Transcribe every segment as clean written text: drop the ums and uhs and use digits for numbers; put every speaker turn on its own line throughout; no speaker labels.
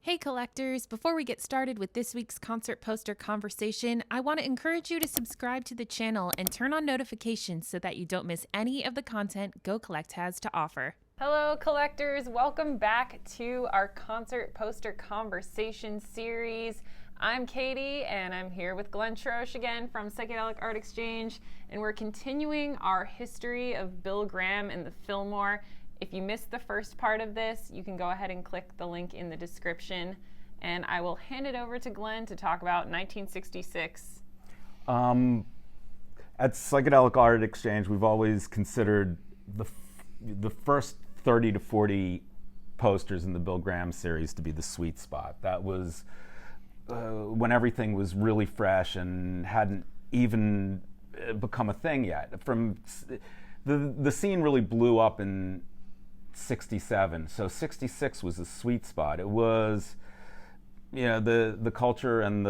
Hey collectors, before we get started with this week's concert poster conversation, I want to encourage you to subscribe to the channel and turn on notifications so that you don't miss any of the content GoCollect has to offer.
Hello collectors, welcome back to our concert poster conversation series. I'm Katy and I'm here with Glen again from Psychedelic Art Exchange, and we're continuing our history of Bill Graham and the Fillmore. If you missed the first part of this, you can go ahead and click the link in the description, and I will hand it over to Glen to talk about 1966.
At Psychedelic Art Exchange, we've always considered the first 30 to 40 posters in the Bill Graham series to be the sweet spot. That was when everything was really fresh and hadn't even become a thing yet. From the scene really blew up in 67, so 66 was a sweet spot. It was, you know, the culture and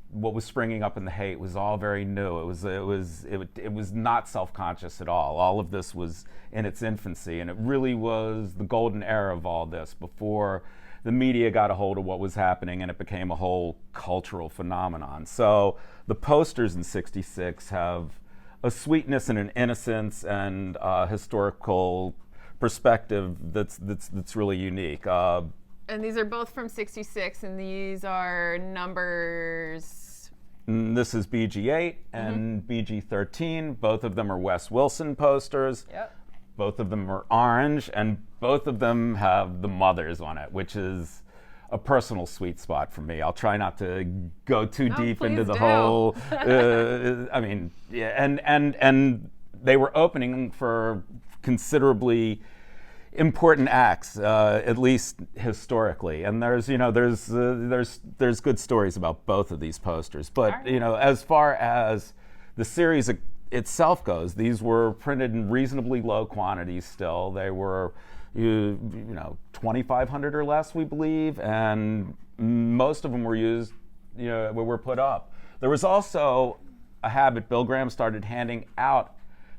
what was springing up in the hate was all very new. It was not self-conscious at all. All of this was in its infancy, and it really was the golden era of all this before the media got a hold of what was happening and it became a whole cultural phenomenon. So the posters in 66 have a sweetness and an innocence and historical perspective that's really unique.
And these are both from 66, and these are numbers.
This is BG8 and BG13. Both of them are Wes Wilson posters.
Yep.
Both of them are orange, and both of them have the mothers on it, which is a personal sweet spot for me. I'll try not to go too deep into the whole. I mean, yeah, and they were opening for considerably important acts, at least historically. And there's good stories about both of these posters. But you know, as far as the series itself goes, these were printed in reasonably low quantities. Still, they were 2,500 or less, we believe, and most of them were used, were put up. There was also a habit. Bill Graham started handing out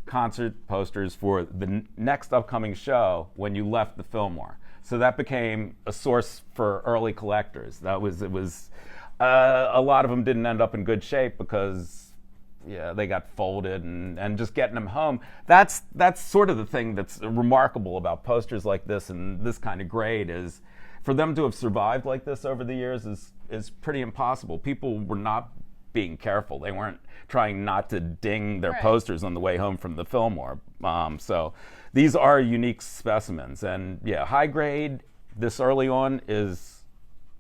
concert posters for the next upcoming show when you left the Fillmore. So that became a source for early collectors. A lot of them didn't end up in good shape because they got folded, and just getting them home. That's sort of the thing that's remarkable about posters like this and this kind of grade, is for them to have survived like this over the years is pretty impossible. People were not being careful. They weren't trying not to ding their posters on the way home from the Fillmore. So these are unique specimens, and high grade this early on is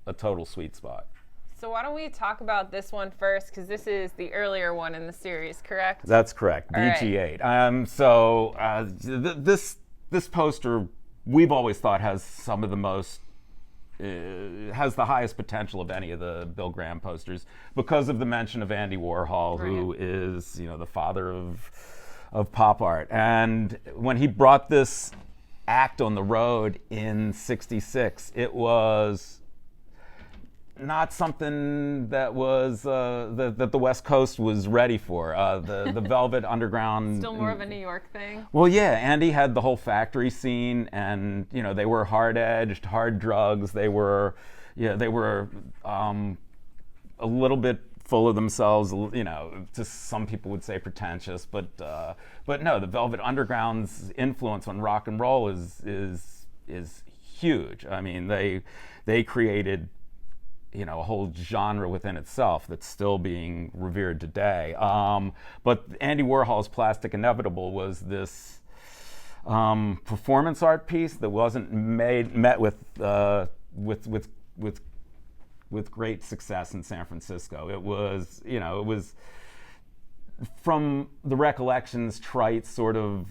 a total sweet spot.
So why don't we talk about this one first, because this is the earlier one in the series, correct?
That's correct, BG8. This poster we've always thought has some of the most has the highest potential of any of the Bill Graham posters because of the mention of Andy Warhol, who is, the father of pop art. And when he brought this act on the road in '66, it was not something that was that the West Coast was ready for. The Velvet Underground.
Still more of a New York thing.
Well, yeah, Andy had the whole factory scene, and they were hard-edged, hard drugs. They were a little bit full of themselves. Just some people would say pretentious, but no, the Velvet Underground's influence on rock and roll is huge. I mean, they created a whole genre within itself that's still being revered today. But Andy Warhol's Plastic Inevitable was this performance art piece that wasn't met with great success in San Francisco. It was from the recollections, trite sort of.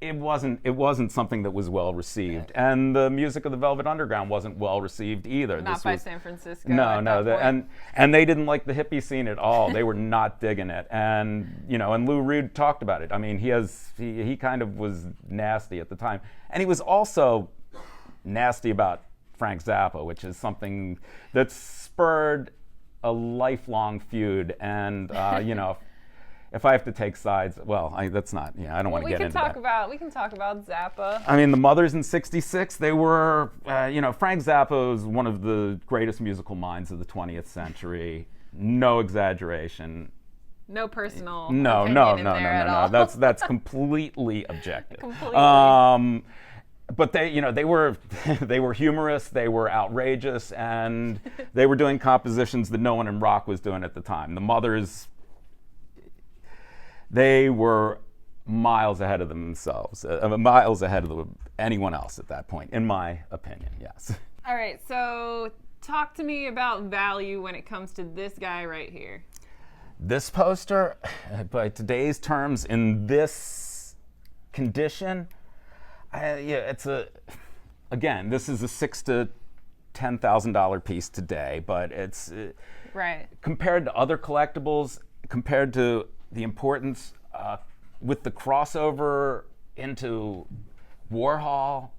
It wasn't something that was well received, and the music of the Velvet Underground wasn't well received either.
Not by San Francisco.
And they didn't like the hippie scene at all. They were not digging it, and and Lou Reed talked about it. I mean, he kind of was nasty at the time, and he was also nasty about Frank Zappa, which is something that spurred a lifelong feud, and if I have to take sides, well, that's not, I don't want to get into that.
We can talk about Zappa.
I mean, the Mothers in '66, they were, Frank Zappa was one of the greatest musical minds of the 20th century. No exaggeration.
No personal
No. That's completely objective.
Completely.
But they were they were humorous, they were outrageous, and they were doing compositions that no one in rock was doing at the time. The Mothers, they were miles ahead of themselves, miles ahead of anyone else at that point, in my opinion. Yes.
All right, so talk to me about value when it comes to this guy right here.
This poster, by today's terms, in this condition, it's again, this is a $6,000 to $10,000 piece today, but it's
right
compared to other collectibles, compared to the importance with the crossover into Warhol,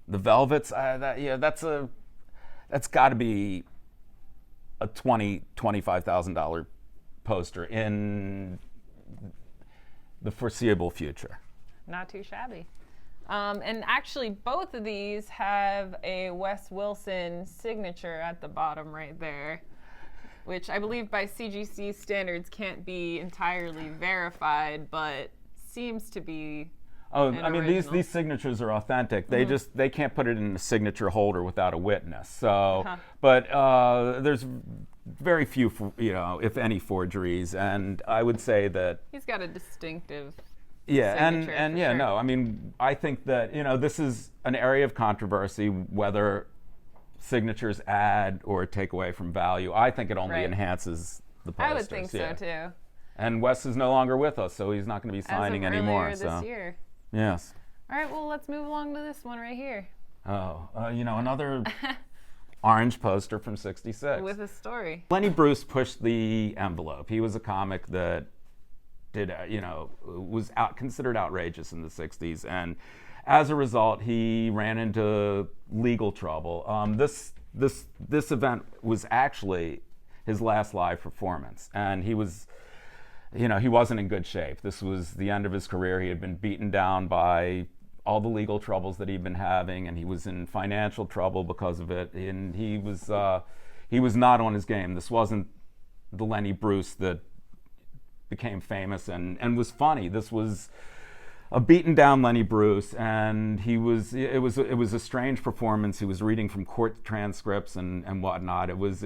the Velvets. That's got to be a $20,000-$25,000 poster in the foreseeable future.
Not too shabby. And actually, both of these have a Wes Wilson signature at the bottom right there, which I believe by CGC standards can't be entirely verified, but seems to be
these signatures are authentic. They can't put it in a signature holder without a witness. So, but there's very few, if any, forgeries, and I would say that
he's got a distinctive.
I mean, I think that this is an area of controversy whether signatures add or take away from value. I think it only enhances the posters.
I would think so too.
And Wes is no longer with us, so he's not going to be signing anymore.
As of earlier this year.
Yes.
All right, well, let's move along to this one right here.
Another orange poster from '66
with a story.
Lenny Bruce pushed the envelope. He was a comic that was considered outrageous in the '60s, and as a result, he ran into legal trouble. This event was actually his last live performance, and he wasn't in good shape. This was the end of his career. He had been beaten down by all the legal troubles that he'd been having, and he was in financial trouble because of it. And he was not on his game. This wasn't the Lenny Bruce that became famous and was funny. This was a beaten down Lenny Bruce, and it was a strange performance. He was reading from court transcripts and whatnot. It was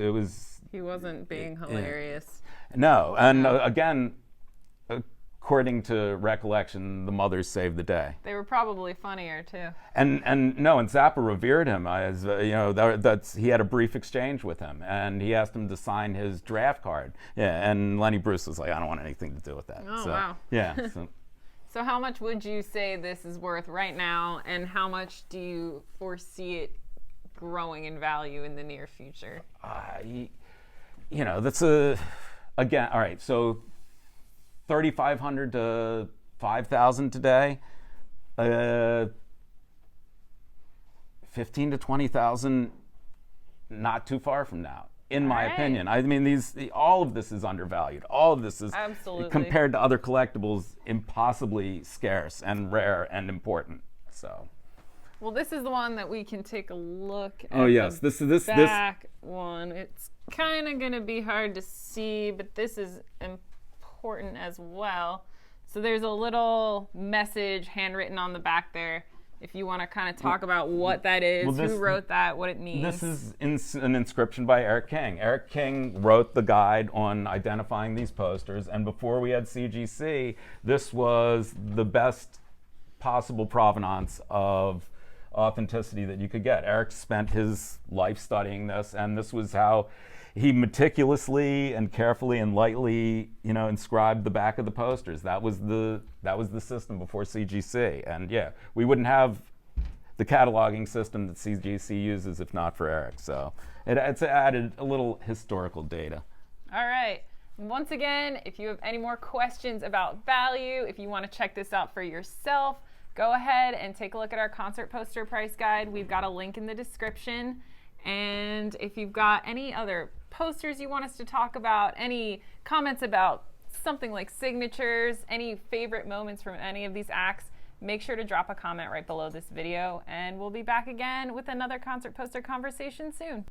he wasn't being hilarious.
No, and again, according to recollection, the Mothers saved the day.
They were probably funnier too.
And Zappa revered him as he had a brief exchange with him, and he asked him to sign his draft card. Yeah, and Lenny Bruce was like, I don't want anything to do with that.
Oh, wow.
Yeah.
So how much would you say this is worth right now, and how much do you foresee it growing in value in the near future?
That's again, all right, so $3,500 to $5,000 today, $15,000 to $20,000 not too far from now, in my opinion. I mean, all of this is undervalued. All of this is,
absolutely,
compared to other collectibles, impossibly scarce and rare and important. So.
Well, this is the one that we can take a look at.
Oh yes, this
back one. It's kind of going to be hard to see, but this is important as well. So there's a little message handwritten on the back there. If you want to kind of talk about what that is, who wrote that, what it means.
This is an inscription by Eric King. Eric King wrote the guide on identifying these posters, and before we had CGC, this was the best possible provenance of authenticity that you could get. Eric spent his life studying this, and this was how he meticulously and carefully and lightly, inscribed the back of the posters. That was the system before CGC, and we wouldn't have the cataloging system that CGC uses if not for Eric. So it's added a little historical data.
All right. Once again, if you have any more questions about value, if you want to check this out for yourself, go ahead and take a look at our concert poster price guide. We've got a link in the description. And if you've got any other posters you want us to talk about, any comments about something like signatures, any favorite moments from any of these acts, make sure to drop a comment right below this video, and we'll be back again with another concert poster conversation soon.